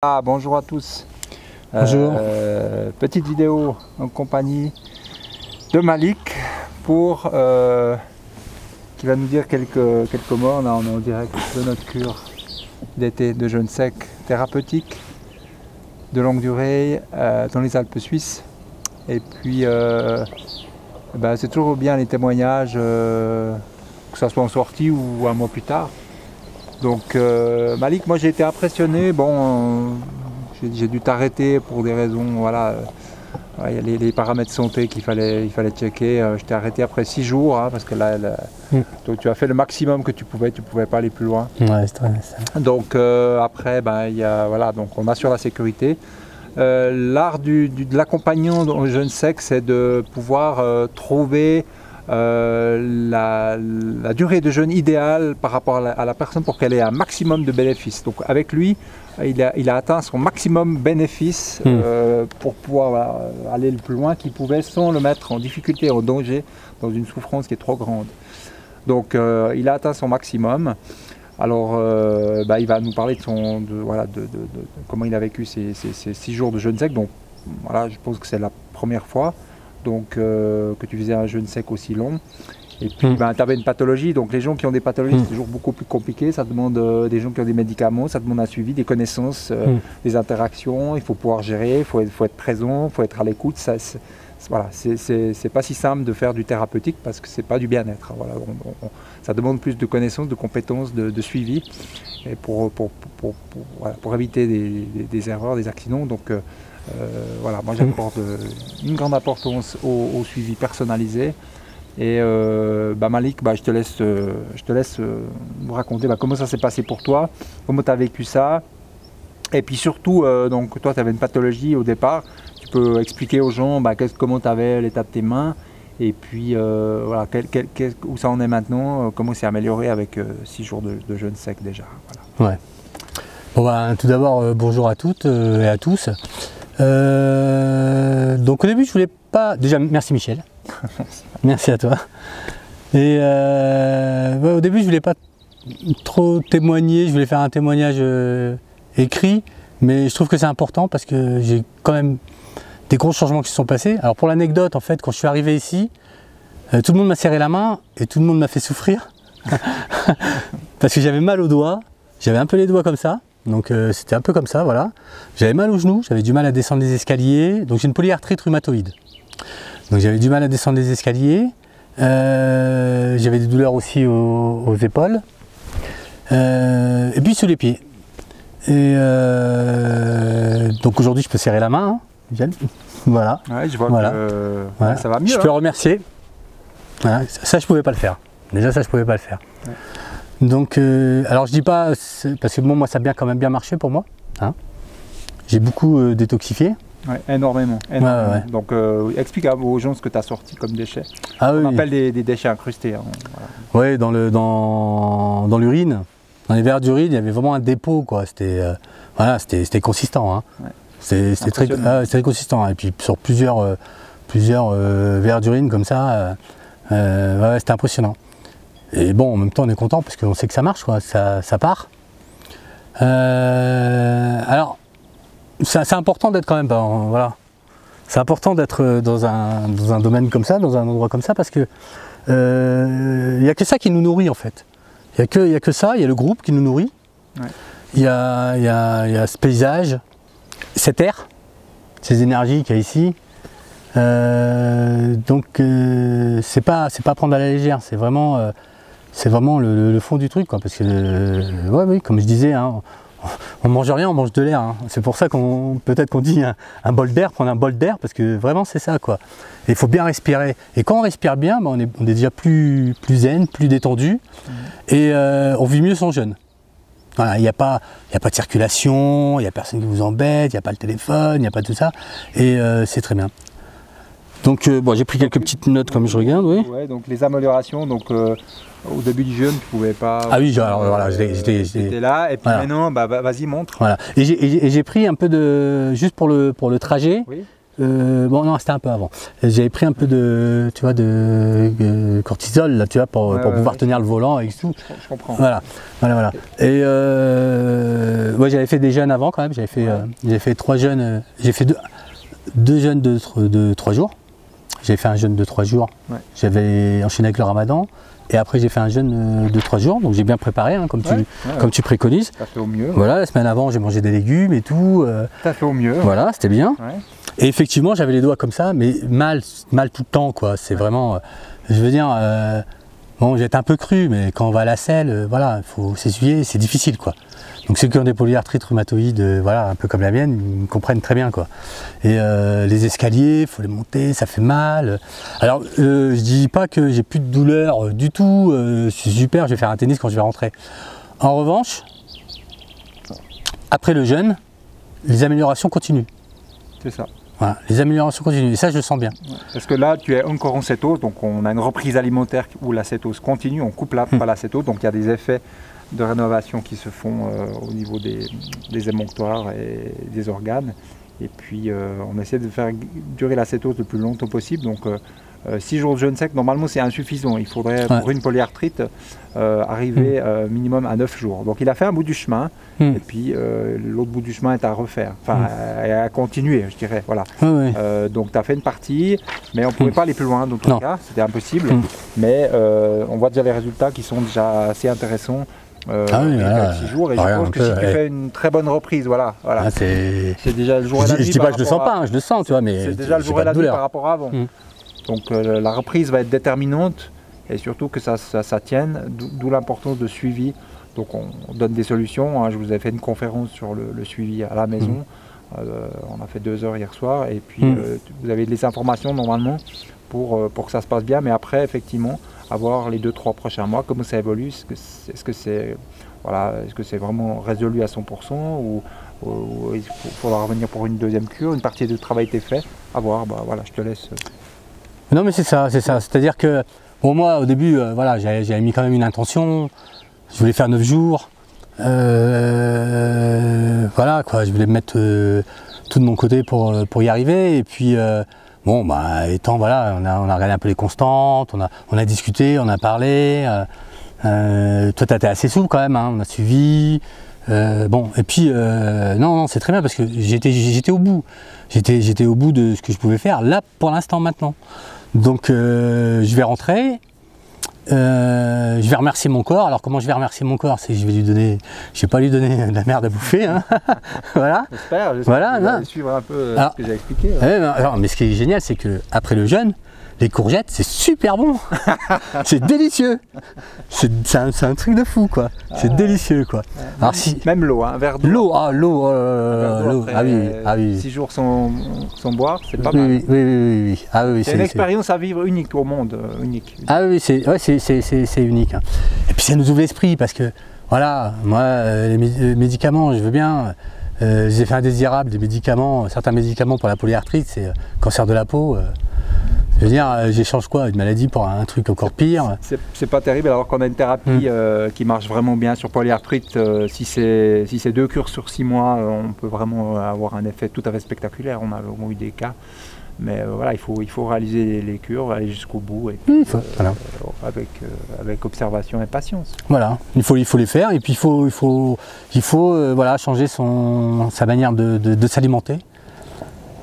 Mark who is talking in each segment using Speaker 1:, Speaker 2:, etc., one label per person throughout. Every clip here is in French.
Speaker 1: Bonjour à tous.
Speaker 2: Bonjour.
Speaker 1: Petite vidéo en compagnie de Malik pour qui va nous dire quelques mots. On est en direct de notre cure d'été de jeûne sec thérapeutique de longue durée dans les Alpes suisses. Et puis c'est toujours bien les témoignages, que ce soit en sortie ou un mois plus tard. Donc Malik, moi j'ai été impressionné. Bon, j'ai dû t'arrêter pour des raisons, voilà, il y a les paramètres santé qu'il fallait checker. Je t'ai arrêté après 6 jours, hein, parce que là, donc, tu as fait le maximum que tu pouvais pas aller plus loin.
Speaker 2: Ouais, c'est vrai, ça.
Speaker 1: Donc après, voilà, donc on assure la sécurité. L'art de l'accompagnant dans le jeûne sec, c'est de pouvoir trouver la durée de jeûne idéale par rapport à la personne pour qu'elle ait un maximum de bénéfices. Donc avec lui, il a atteint son maximum bénéfice pour pouvoir aller le plus loin qu'il pouvait sans le mettre en difficulté, en danger, dans une souffrance qui est trop grande. Donc il a atteint son maximum. Alors il va nous parler de comment il a vécu ces 6 jours de jeûne sec. Donc voilà, je pense que c'est la première fois que tu faisais un jeûne sec aussi long. Et puis tu avais une pathologie, donc les gens qui ont des pathologies c'est toujours beaucoup plus compliqué, ça demande des gens qui ont des médicaments, ça demande un suivi, des connaissances, des interactions, il faut pouvoir gérer, il faut être présent, il faut être à l'écoute. Voilà, c'est pas si simple de faire du thérapeutique parce que c'est pas du bien-être. Voilà, ça demande plus de connaissances, de compétences, de suivi et pour éviter des erreurs, des accidents. Donc voilà, moi j'accorde une grande importance au suivi personnalisé. Et Malik, je te laisse nous raconter comment ça s'est passé pour toi, comment tu as vécu ça. Et puis surtout, donc toi tu avais une pathologie au départ, tu peux expliquer aux gens comment tu avais l'état de tes mains, et puis voilà, où ça en est maintenant, comment c'est amélioré avec 6 jours de jeûne sec déjà. Voilà.
Speaker 2: Ouais. Bon, tout d'abord, bonjour à toutes et à tous. Donc au début je voulais pas... Déjà merci Michel. Merci à toi. Et au début je voulais pas trop témoigner, je voulais faire un témoignage écrit, mais je trouve que c'est important parce que j'ai quand même des gros changements qui se sont passés. Alors pour l'anecdote, en fait, quand je suis arrivé ici, tout le monde m'a serré la main et tout le monde m'a fait souffrir parce que j'avais mal aux doigts, j'avais un peu les doigts comme ça. Donc c'était un peu comme ça, voilà. J'avais mal aux genoux, j'avais du mal à descendre les escaliers, donc j'ai une polyarthrite rhumatoïde. Donc j'avais du mal à descendre les escaliers, j'avais des douleurs aussi aux épaules, et puis sous les pieds. Et donc aujourd'hui je peux serrer la main, hein, voilà.
Speaker 1: Ouais, je vois
Speaker 2: voilà.
Speaker 1: Que
Speaker 2: voilà.
Speaker 1: Ça va mieux.
Speaker 2: Je peux remercier. Voilà. Ça je pouvais pas le faire. Déjà ça je pouvais pas le faire. Ouais. Donc, alors je dis pas, parce que bon, moi ça a quand même bien marché pour moi. Hein. J'ai beaucoup détoxifié.
Speaker 1: Ouais, énormément.
Speaker 2: Ouais.
Speaker 1: Donc explique aux gens ce que tu as sorti comme déchets.
Speaker 2: On
Speaker 1: appelle des déchets incrustés. Hein.
Speaker 2: Voilà. Oui, dans l'urine, dans les verres d'urine, il y avait vraiment un dépôt, quoi. C'était c'était consistant. Hein. Ouais. C'était très consistant. Et puis sur plusieurs verres d'urine comme ça, c'était impressionnant. Et bon, en même temps, on est content parce qu'on sait que ça marche, quoi. Ça part. Alors, c'est important d'être quand même, voilà. C'est important d'être dans un domaine comme ça, dans un endroit comme ça, parce que il n'y a que ça qui nous nourrit en fait. Il n'y a que ça, il y a le groupe qui nous nourrit. Ouais. Il y a ce paysage, cet air, ces énergies qu'il y a ici. Donc c'est pas prendre à la légère, c'est vraiment le fond du truc, quoi, parce que oui, comme je disais, hein, on mange rien, on mange de l'air. Hein. C'est pour ça peut-être qu'on dit un bol d'air, prendre un bol d'air, parce que vraiment c'est ça, quoi. Et il faut bien respirer. Et quand on respire bien, on est déjà plus zen, plus détendu, et on vit mieux son jeûne. Voilà, il n'y a pas de circulation, il n'y a personne qui vous embête, il n'y a pas le téléphone, il n'y a pas tout ça, et c'est très bien. Donc j'ai pris quelques petites notes comme je regarde, oui.
Speaker 1: Ouais, donc les améliorations, donc au début du jeûne, tu pouvais pas.
Speaker 2: Ah oui, alors voilà,
Speaker 1: j'étais là, et puis voilà. Maintenant, vas-y, montre.
Speaker 2: Voilà. Et j'ai pris un peu juste pour le trajet, oui. bon non, c'était un peu avant. J'avais pris un peu de, tu vois, de cortisol là, tu vois, pour pouvoir tenir le volant et tout.
Speaker 1: Je comprends.
Speaker 2: Voilà. Et ouais, j'avais fait des jeûnes avant quand même. J'avais fait 3 jeûnes. J'ai fait deux jeûnes de 3 jours. J'ai fait un jeûne de 3 jours. Ouais. J'avais enchaîné avec le Ramadan. Et après, j'ai fait un jeûne de 3 jours, donc j'ai bien préparé, hein, comme tu préconises.
Speaker 1: T'as fait au mieux.
Speaker 2: Voilà, la semaine avant, j'ai mangé des légumes et tout.
Speaker 1: T'as fait au mieux.
Speaker 2: Voilà, c'était bien. Ouais. Et effectivement, j'avais les doigts comme ça, mais mal tout le temps, quoi. C'est vraiment, je veux dire, bon, j'étais un peu cru, mais quand on va à la selle, voilà, il faut s'essuyer, c'est difficile, quoi. Donc ceux qui ont des polyarthrites rhumatoïdes, voilà, un peu comme la mienne, ils me comprennent très bien, quoi. Et les escaliers, il faut les monter, ça fait mal. Alors, je dis pas que j'ai plus de douleur du tout, c'est super, je vais faire un tennis quand je vais rentrer. En revanche, après le jeûne, les améliorations continuent.
Speaker 1: C'est ça.
Speaker 2: Voilà, les améliorations continuent, et ça je le sens bien.
Speaker 1: Ouais. Parce que là, tu es encore en cétose, donc on a une reprise alimentaire où la cétose continue, on coupe pas la cétose, donc il y a des effets de rénovation qui se font au niveau des émonctoires et des organes. Et puis on essaie de faire durer la cétose le plus longtemps possible. Donc 6 jours de jeûne sec, normalement c'est insuffisant. Il faudrait pour une polyarthrite arriver minimum à 9 jours. Donc il a fait un bout du chemin et puis l'autre bout du chemin est à refaire, enfin à continuer, je dirais. Voilà. Donc tu as fait une partie, mais on ne pouvait pas aller plus loin dans tout cas, c'était impossible. Mais on voit déjà les résultats qui sont déjà assez intéressants. 6 jours, et je pense que si tu fais une très bonne reprise, voilà. Ah, c'est déjà le jour et la nuit.
Speaker 2: Je dis pas que je le sens pas, je le sens, tu vois, mais
Speaker 1: c'est déjà le jour et la nuit par rapport à avant. Donc la reprise va être déterminante et surtout que ça tienne, d'où l'importance de suivi. Donc on donne des solutions, hein. Je vous ai fait une conférence sur le suivi à la maison, on a fait 2 heures hier soir et puis vous avez les informations normalement pour que ça se passe bien, mais après effectivement avoir les 2-3 prochains mois, comment ça évolue, est-ce que c'est vraiment résolu à 100% ou il faudra revenir pour une deuxième cure, une partie du travail était fait, à voir, bah voilà, je te laisse.
Speaker 2: Non mais c'est ça, c'est-à-dire que bon, moi au début, voilà, j'avais mis quand même une intention, je voulais faire 9 jours, voilà quoi, je voulais mettre tout de mon côté pour y arriver, et puis bon, bah, voilà, on a regardé un peu les constantes, on a discuté, on a parlé. Toi, tu étais assez souple quand même, hein, on a suivi. Bon, et puis, non, c'est très bien parce que j'étais au bout. J'étais au bout de ce que je pouvais faire, là, pour l'instant, maintenant. Donc, je vais rentrer. Je vais remercier mon corps. Alors comment je vais remercier mon corps? C'est que je vais pas lui donner de la merde à bouffer, hein. Voilà.
Speaker 1: J'espère
Speaker 2: voilà,
Speaker 1: que vous allez suivre un peu ce que j'ai expliqué.
Speaker 2: Mais ce qui est génial, c'est que après le jeûne, les courgettes, c'est super bon. C'est délicieux. C'est un truc de fou, quoi. C'est délicieux, quoi.
Speaker 1: Alors, même l'eau, un verre d'eau.
Speaker 2: L'eau, ah oui.
Speaker 1: 6 jours sans boire, c'est pas mal.
Speaker 2: Oui. Ah oui,
Speaker 1: c'est une expérience à vivre unique au monde, unique.
Speaker 2: Ah oui, c'est unique. Hein. Et puis ça nous ouvre l'esprit parce que, voilà, moi, les médicaments, je veux bien. J'ai fait indésirable des médicaments, certains médicaments pour la polyarthrite, c'est cancer de la peau. Je veux dire, j'échange quoi? Une maladie pour un truc encore pire?
Speaker 1: C'est pas terrible alors qu'on a une thérapie qui marche vraiment bien sur polyarthrite. Si c'est 2 cures sur 6 mois, on peut vraiment avoir un effet tout à fait spectaculaire. On a eu des cas. Mais voilà, il faut réaliser les cures, aller jusqu'au bout et puis, voilà. avec observation et patience.
Speaker 2: Voilà, il faut les faire et puis il faut voilà, changer sa manière de s'alimenter.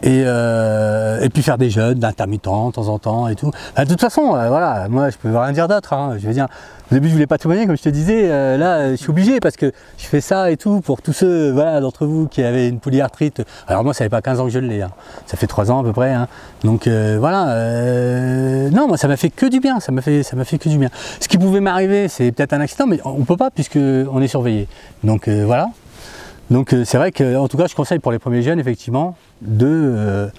Speaker 2: Et puis faire des jeûnes d'intermittents de temps en temps et tout. De toute façon, voilà, moi je peux rien dire d'autre. Hein. Je veux dire, au début je voulais pas témoigner comme je te disais. Là, je suis obligé parce que je fais ça et tout pour tous ceux, voilà, d'entre vous qui avaient une polyarthrite. Alors moi, ça fait pas 15 ans que je l'ai. Hein. Ça fait 3 ans à peu près. Hein. Donc voilà. Non, moi ça m'a fait que du bien. Ça m'a fait que du bien. Ce qui pouvait m'arriver, c'est peut-être un accident, mais on peut pas puisque on est surveillé. Donc voilà. Donc c'est vrai que, en tout cas, je conseille pour les premiers jeunes, effectivement, parce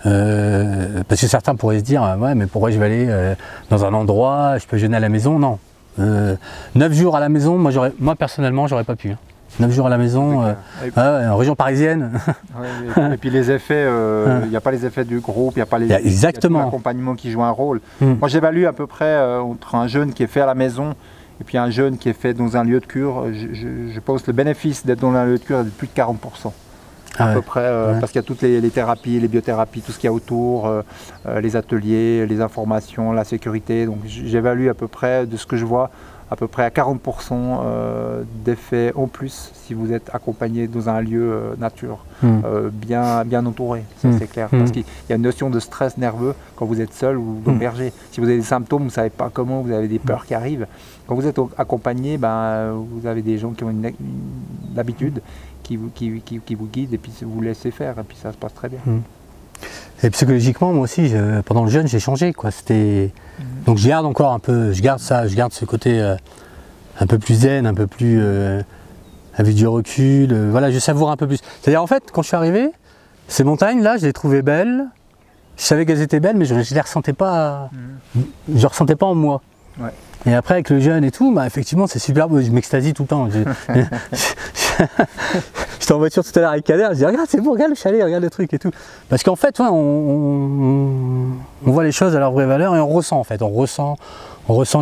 Speaker 2: que certains pourraient se dire, ouais, mais pourquoi je vais aller dans un endroit, je peux jeûner à la maison? Non. 9 jours à la maison, moi personnellement, j'aurais pas pu. Hein. 9 jours à la maison, en région parisienne.
Speaker 1: Et puis les effets, il n'y a pas les effets du groupe, il n'y a pas les l'accompagnement qui joue un rôle. Moi j'évalue à peu près entre un jeûne qui est fait à la maison et puis un jeûne qui est fait dans un lieu de cure, je pense que le bénéfice d'être dans un lieu de cure est de plus de 40%. à peu près, parce qu'il y a toutes les thérapies, les biothérapies, tout ce qu'il y a autour, les ateliers, les informations, la sécurité. Donc j'évalue à peu près, de ce que je vois, à peu près à 40% d'effets en plus si vous êtes accompagné dans un lieu nature, bien entouré, ça c'est clair. Parce qu'il y a une notion de stress nerveux quand vous êtes seul ou berger. Si vous avez des symptômes, vous ne savez pas comment, vous avez des peurs qui arrivent. Quand vous êtes accompagné, vous avez des gens qui ont une habitude, qui vous guident et puis vous laissez faire et puis ça se passe très bien.
Speaker 2: Et psychologiquement, moi aussi, pendant le jeûne, j'ai changé, quoi. Donc je garde encore un peu, je garde ce côté un peu plus zen, un peu plus avec du recul. Voilà, je savoure un peu plus. C'est-à-dire, en fait, quand je suis arrivé, ces montagnes-là, je les trouvais belles. Je savais qu'elles étaient belles, mais je les ressentais pas. Je ressentais pas en moi.
Speaker 1: Ouais.
Speaker 2: Et après, avec le jeûne et tout, effectivement, c'est super beau. Je m'extasie tout le temps. J'étais en voiture tout à l'heure avec Kader, je dis regarde, c'est beau, regarde le chalet, regarde le truc et tout. Parce qu'en fait, on voit les choses à leur vraie valeur et on ressent en fait. On ressent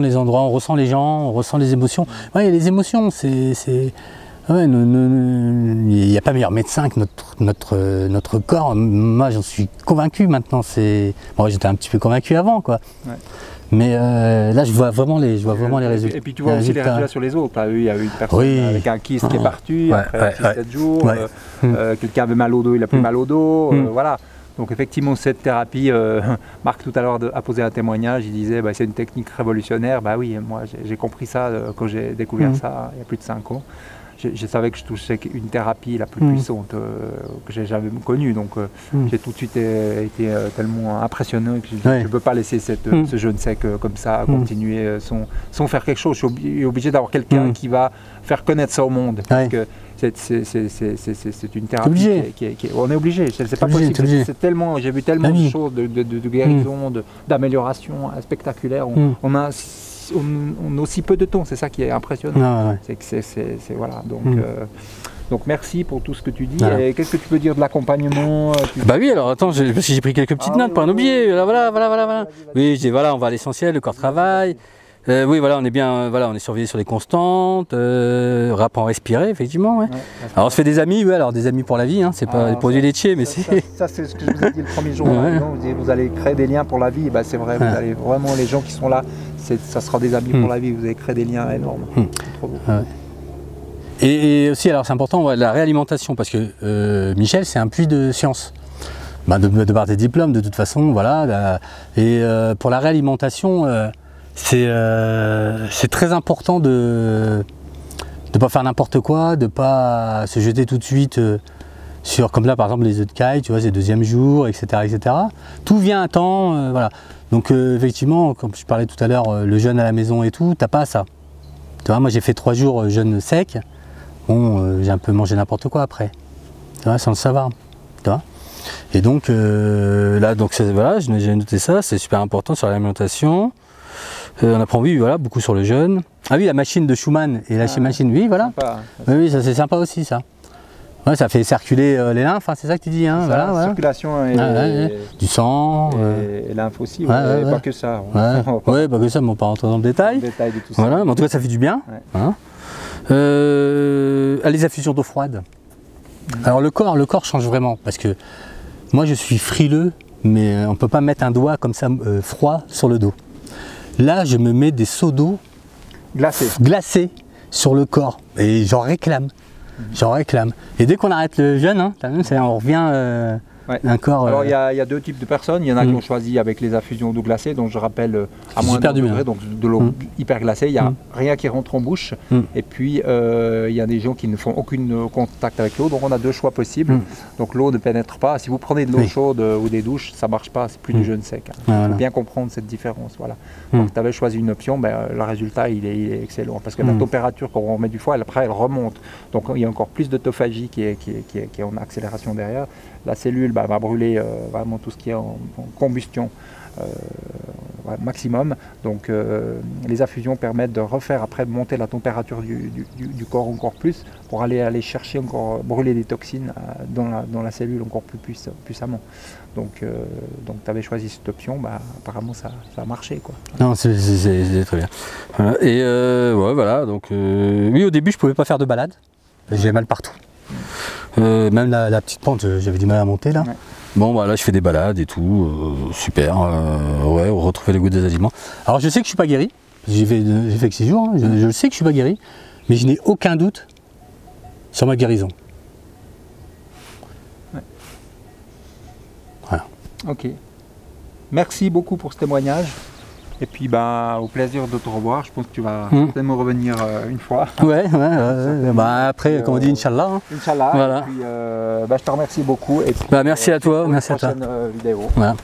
Speaker 2: les endroits, on ressent les gens, on ressent les émotions. Ouais, il y a les émotions, il n'y a pas meilleur médecin que notre corps. Moi, j'en suis convaincu maintenant. Bon, j'étais un petit peu convaincu avant, quoi. Ouais. Mais là, je vois vraiment les résultats.
Speaker 1: Et puis tu vois aussi les résultats sur les autres. Il y a eu une personne avec un kyste qui est parti après 6-7 jours. Quelqu'un avait mal au dos, il a plus mal au dos. Voilà. Donc effectivement, cette thérapie, Marc tout à l'heure a posé un témoignage, il disait c'est une technique révolutionnaire. Bah oui, moi j'ai compris ça quand j'ai découvert ça il y a plus de 5 ans. Je savais que je touchais une thérapie la plus puissante que j'ai jamais connue. Donc j'ai tout de suite été tellement impressionné que je ne peux pas laisser ce jeûne sec comme ça continuer sans faire quelque chose. Je suis obligé d'avoir quelqu'un qui va faire connaître ça au monde. Parce que c'est une thérapie on est obligé. C'est pas possible. J'ai vu tellement de choses, de guérison, d'amélioration spectaculaires. On a aussi peu de temps, c'est ça qui est impressionnant. Voilà. Donc merci pour tout ce que tu dis. Et qu'est-ce que tu peux dire de l'accompagnement?
Speaker 2: Bah oui, alors attends, parce que j'ai pris quelques petites notes pour un oublier. Voilà. Oui, je dis voilà, on va à l'essentiel, le corps travaille. Oui, voilà, on est bien, on est surveillé sur les constantes, apprend à respirer, effectivement. Ouais. Alors on se fait des amis, alors des amis pour la vie, c'est pas des produits laitiers, mais c'est.
Speaker 1: Ça, c'est ce que je vous ai dit le premier jour. Vous allez créer des liens pour la vie, c'est vrai, vous allez vraiment, les gens qui sont là, ça sera des amis pour la vie, vous allez créer des liens énormes. Trop beau.
Speaker 2: Et aussi, alors c'est important, la réalimentation, parce que Michel, c'est un puits de science. De par tes diplômes, de toute façon, voilà. Et pour la réalimentation, c'est très important de ne pas faire n'importe quoi, de ne pas se jeter tout de suite sur, comme là par exemple les œufs de caille, tu vois, c'est le deuxième jour, etc. etc. Tout vient à temps, voilà. Donc effectivement, comme je parlais tout à l'heure, le jeûne à la maison et tout, t'as pas ça. Tu vois, moi j'ai fait 3 jours jeûne sec, bon, j'ai un peu mangé n'importe quoi après, tu vois, sans le savoir, tu vois. Et donc là, voilà, j'ai noté ça, c'est super important sur l'alimentation. On apprend, oui, voilà, beaucoup sur le jeûne. Ah oui, la machine de Schumann et la machine, oui, voilà. Sympa, oui, ça c'est sympa aussi, ça. Ouais, ça fait circuler les lymphes, c'est ça que tu dis, hein, voilà.
Speaker 1: Circulation
Speaker 2: du sang.
Speaker 1: Et lymphe aussi, pas que ça.
Speaker 2: Ouais, pas que ça, mais on va pas rentrer dans le détail.
Speaker 1: De tout ça.
Speaker 2: Voilà, mais en tout cas, ça fait du bien. Hein. Les infusions d'eau froide. Alors le corps change vraiment, parce que moi je suis frileux, mais on ne peut pas mettre un doigt comme ça froid sur le dos. Là, je me mets des seaux d'eau glacés sur le corps et j'en réclame. Et dès qu'on arrête le jeûne, on revient un corps.
Speaker 1: Alors il y a 2 types de personnes. Il y en a qui ont choisi avec les infusions d'eau glacée, donc je rappelle à moins de 2 degrés, donc de l'eau hyper glacée. Il n'y a rien qui rentre en bouche. Et puis il y a des gens qui ne font aucun contact avec l'eau. Donc on a 2 choix possibles. Donc l'eau ne pénètre pas. Si vous prenez de l'eau chaude ou des douches, ça ne marche pas. C'est plus du jeûne sec. Il faut bien comprendre cette différence. Voilà. Donc tu avais choisi une option, le résultat il est excellent parce que la température quand on remet du foie, après elle remonte. Donc il y a encore plus d'autophagie qui est en accélération derrière. La cellule va brûler vraiment tout ce qui est en combustion maximum. Donc les infusions permettent de refaire après monter la température du corps encore plus pour aller chercher encore brûler des toxines dans la cellule encore plus puissamment. Donc tu avais choisi cette option, apparemment ça a marché, quoi.
Speaker 2: Non, c'est très bien. Voilà. Et voilà, donc oui, au début je pouvais pas faire de balade, j'ai mal partout. Même la petite pente, j'avais du mal à monter là.
Speaker 1: Ouais.
Speaker 2: Bon, voilà, je fais des balades et tout, super. Ouais, retrouver le goût des aliments. Alors, je sais que je suis pas guéri. J'ai fait que 6 jours. Hein, je sais que je suis pas guéri, mais je n'ai aucun doute sur ma guérison.
Speaker 1: Ouais.
Speaker 2: Voilà.
Speaker 1: Ok. Merci beaucoup pour ce témoignage. Et puis au plaisir de te revoir. Je pense que tu vas certainement revenir une fois.
Speaker 2: Ouais. Bah, après, comme on dit, Inch'Allah. Hein.
Speaker 1: Inch'Allah.
Speaker 2: Voilà.
Speaker 1: Et puis, je te remercie beaucoup. Et puis,
Speaker 2: Merci à toi. Merci à toi.
Speaker 1: Prochaine vidéo.
Speaker 2: Voilà.